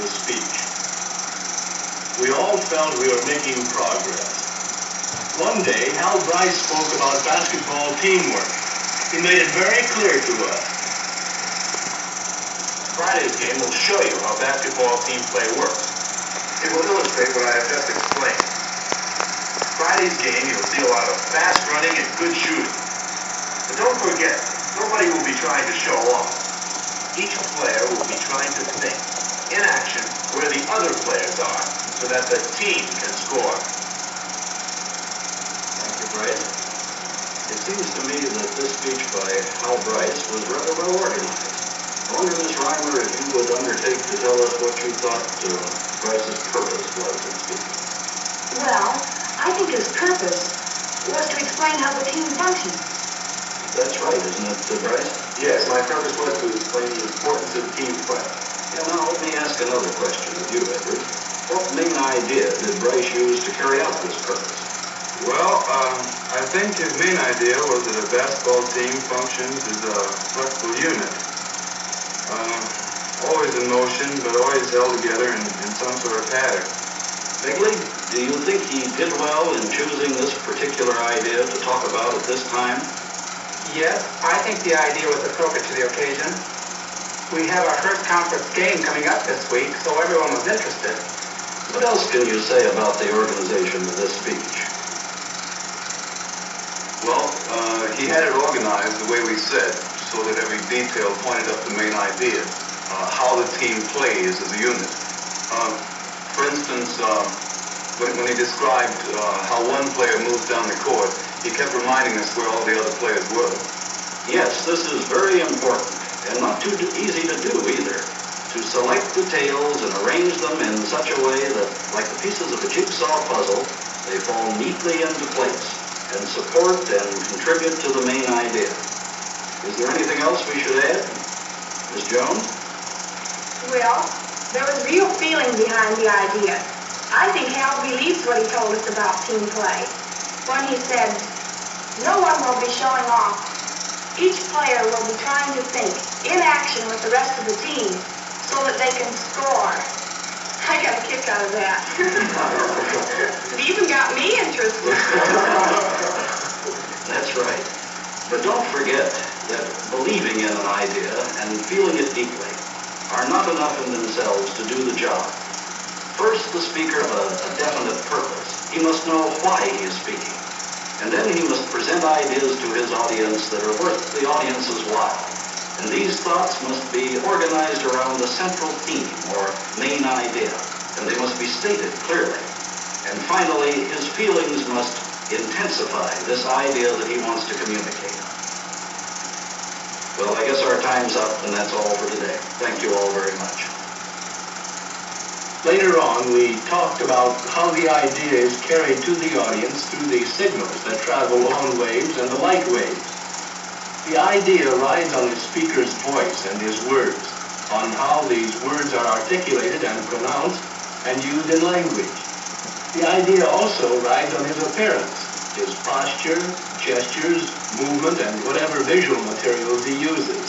the speech. We all felt we were making progress. One day, Hal Bryce spoke about basketball teamwork. He made it very clear to us. Friday's game will show you how basketball team play works. It will illustrate what I have just explained. Friday's game, you'll see a lot of fast running and good shooting. But don't forget, nobody will be trying to show off. Each player will be trying to think, in action, where the other players are, so that the team can score. Thank you, Bryce. It seems to me that this speech by Hal Bryce was rather well organized. I wonder, Miss Reimer, if you would undertake to tell us what you thought Bryce's purpose was in speaking. Well, I think his purpose was to explain how the team functions. That's right, isn't it, Bryce? Yes, my purpose was to explain the importance of team play. Yeah, now let me ask another question of you, Edward. What main idea did Bryce use to carry out this purpose? Well, I think his main idea was that a basketball team functions as a flexible unit. Always in motion, but always held together in some sort of pattern. Begley, do you think he did well in choosing this particular idea to talk about at this time? Yes, I think the idea was appropriate to the occasion. We have our first conference game coming up this week, so everyone was interested. What else can you say about the organization of this speech? Well, he had it organized the way we said, so that every detail pointed up the main idea, how the team plays as a unit. For instance, when he described how one player moves down the court, he kept reminding us where all the other players were. Yes, this is very important, and not too easy to do either. To select details and arrange them in such a way that, like the pieces of a jigsaw puzzle, they fall neatly into place and support and contribute to the main idea. Is there anything else we should add? Ms. Jones? Well, there was real feeling behind the idea. I think Hal believes what he told us about team play. When he said, no one will be showing off. Each player will be trying to think in action with the rest of the team so that they can score. I got a kick out of that. It even got me interested. That's right. But don't forget that believing in an idea and feeling it deeply are not enough in themselves to do the job. First, the speaker has a definite purpose. He must know why he is speaking. And then he must present ideas to his audience that are worth the audience's while. And these thoughts must be organized around a central theme or main idea. And they must be stated clearly. And finally, his feelings must intensify this idea that he wants to communicate. Well, I guess our time's up, and that's all for today. Thank you all very much. Later on, we talked about how the idea is carried to the audience through the signals that travel on waves and the light waves. The idea rides on the speaker's voice and his words, on how these words are articulated and pronounced and used in language. The idea also rides on his appearance, his posture, gestures, movement, and whatever visual materials he uses.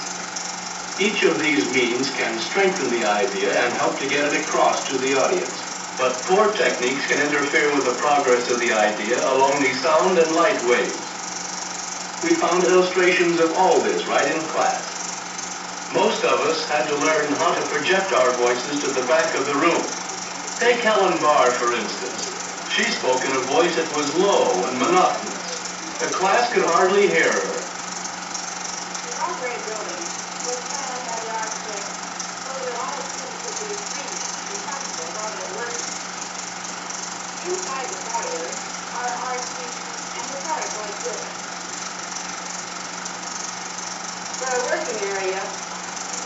Each of these means can strengthen the idea and help to get it across to the audience. But poor techniques can interfere with the progress of the idea along the sound and light waves. We found illustrations of all this right in class. Most of us had to learn how to project our voices to the back of the room. Take Helen Barr, for instance. She spoke in a voice that was low and monotonous. The class could hardly hear her. Inside the foyer are our teachers and the PowerPoint building. The working area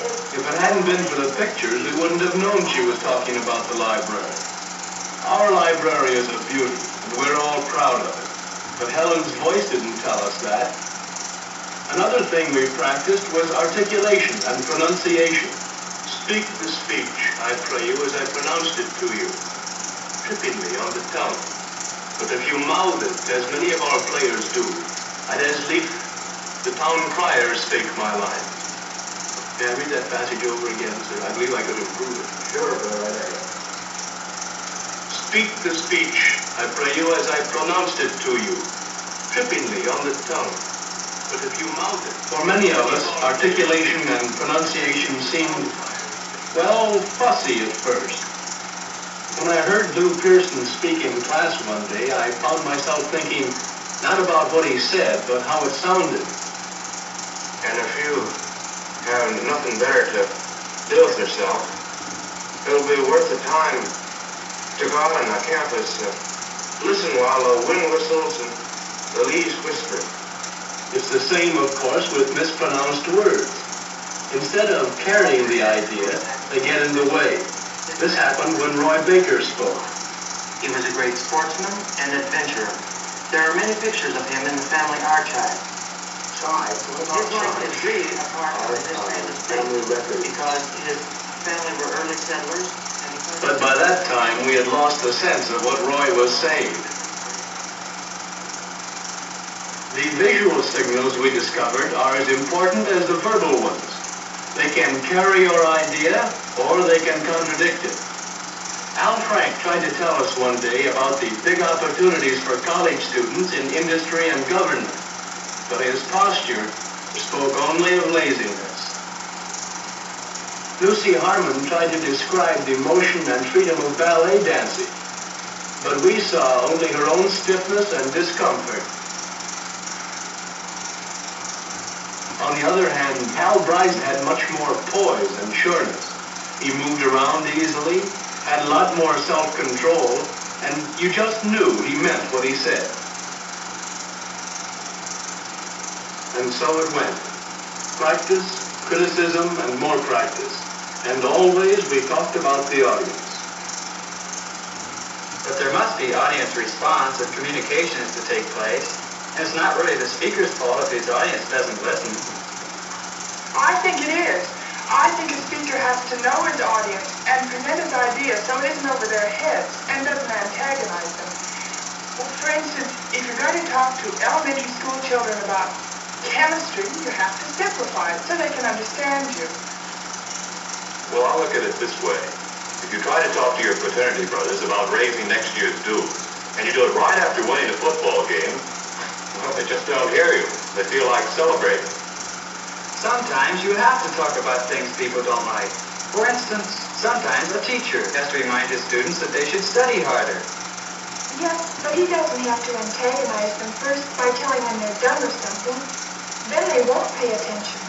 is... If it hadn't been for the pictures, we wouldn't have known she was talking about the library. Our library is a beauty, and we're all proud of it. But Helen's voice didn't tell us that. Another thing we practiced was articulation and pronunciation. Speak the speech, I pray you, as I pronounced it to you, trippingly on the tongue. But if you mouth it, as many of our players do, I'd as lief the town crier spake my line. May I read that passage over again, sir? I believe I could improve it. Sure, go right ahead. Speak the speech, I pray you, as I pronounced it to you, trippingly on the tongue. But if you mouth it... For many of us, articulation and pronunciation seemed, well, fussy at first. When I heard Lou Pearson speak in class one day, I found myself thinking not about what he said, but how it sounded. And if you have nothing better to do with yourself, it'll be worth the time to go out on the campus, listen while the wind whistles and the leaves whisper. It's the same, of course, with mispronounced words. Instead of carrying the idea, they get in the way. This happened when Roy Baker spoke. He was a great sportsman and adventurer. There are many pictures of him in the family archive. His life is really a part of the history of the state because his family were early settlers. But by that time, we had lost the sense of what Roy was saying. The visual signals we discovered are as important as the verbal ones. They can carry your idea, or they can contradict it. Al Frank tried to tell us one day about the big opportunities for college students in industry and government, but his posture spoke only of laziness. Lucy Harmon tried to describe the motion and freedom of ballet dancing, but we saw only her own stiffness and discomfort. On the other hand, Hal Bryson had much more poise and sureness. He moved around easily, had a lot more self-control, and you just knew he meant what he said. And so it went. Practice, criticism, and more practice. And always we talked about the audience. But there must be audience response if communication is to take place. And it's not really the speaker's fault if his audience doesn't listen. I think it is. I think a speaker has to know his audience and present his idea so it isn't over their heads and doesn't antagonize them. Well, for instance, if you're going to talk to elementary school children about chemistry, you have to simplify it so they can understand you. Well, I'll look at it this way. If you try to talk to your fraternity brothers about raising next year's dues, and you do it right after winning a football game, well, they just don't hear you. They feel like celebrating. Sometimes you have to talk about things people don't like. For instance, sometimes a teacher has to remind his students that they should study harder. Yes, but he doesn't have to antagonize them first by telling them they're done with something. Then they won't pay attention.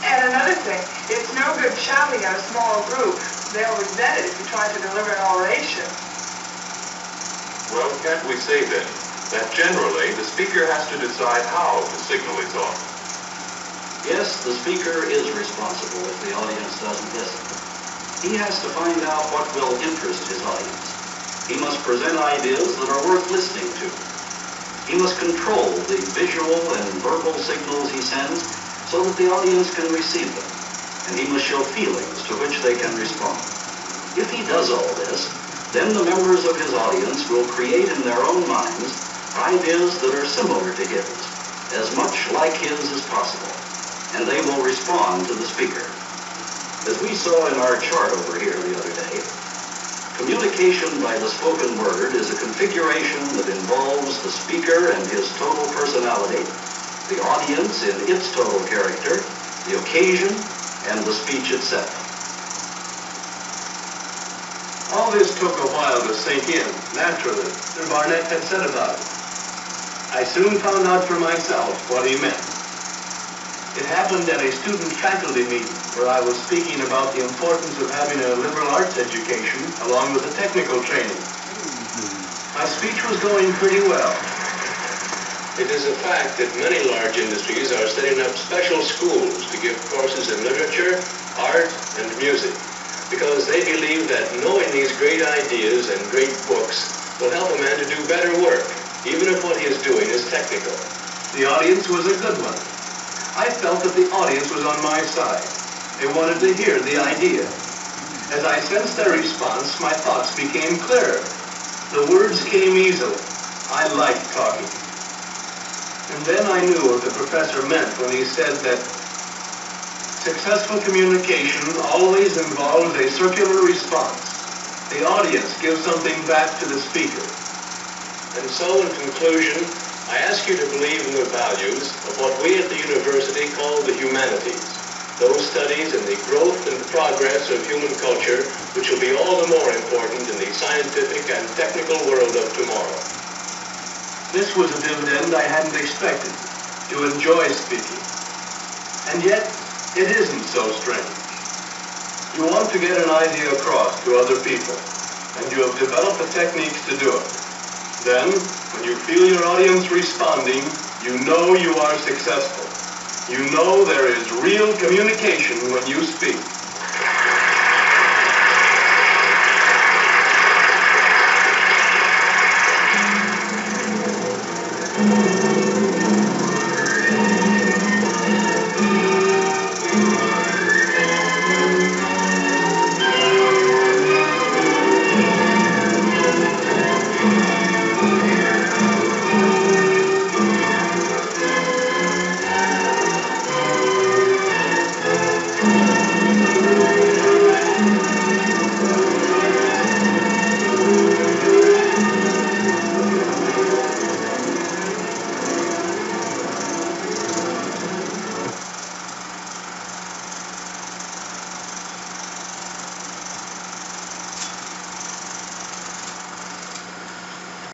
And another thing, it's no good shouting at a small group. They'll resent it if you try to deliver an oration. Well, can't we say then that generally the speaker has to decide how to signal his audience? Yes, the speaker is responsible if the audience doesn't listen. He has to find out what will interest his audience. He must present ideas that are worth listening to. He must control the visual and verbal signals he sends so that the audience can receive them. And he must show feelings to which they can respond. If he does all this, then the members of his audience will create in their own minds ideas that are similar to his, as much like his as possible. And they will respond to the speaker. As we saw in our chart over here the other day, communication by the spoken word is a configuration that involves the speaker and his total personality, the audience in its total character, the occasion, and the speech itself. All this took a while to sink in, naturally. Mr. Barnett had said about it. I soon found out for myself what he meant. It happened at a student-faculty meeting where I was speaking about the importance of having a liberal arts education along with a technical training. My speech was going pretty well. It is a fact that many large industries are setting up special schools to give courses in literature, art, and music, because they believe that knowing these great ideas and great books will help a man to do better work, even if what he is doing is technical. The audience was a good one. I felt that the audience was on my side. They wanted to hear the idea. As I sensed their response, my thoughts became clearer. The words came easily. I liked talking. And then I knew what the professor meant when he said that successful communication always involves a circular response. the audience gives something back to the speaker. And so, in conclusion, I ask you to believe in the values of what we at the university call the humanities, those studies in the growth and progress of human culture which will be all the more important in the scientific and technical world of tomorrow. This was a dividend I hadn't expected, to enjoy speaking. And yet, it isn't so strange. You want to get an idea across to other people, and you have developed the techniques to do it. Then, when you feel your audience responding, you know you are successful. You know there is real communication when you speak.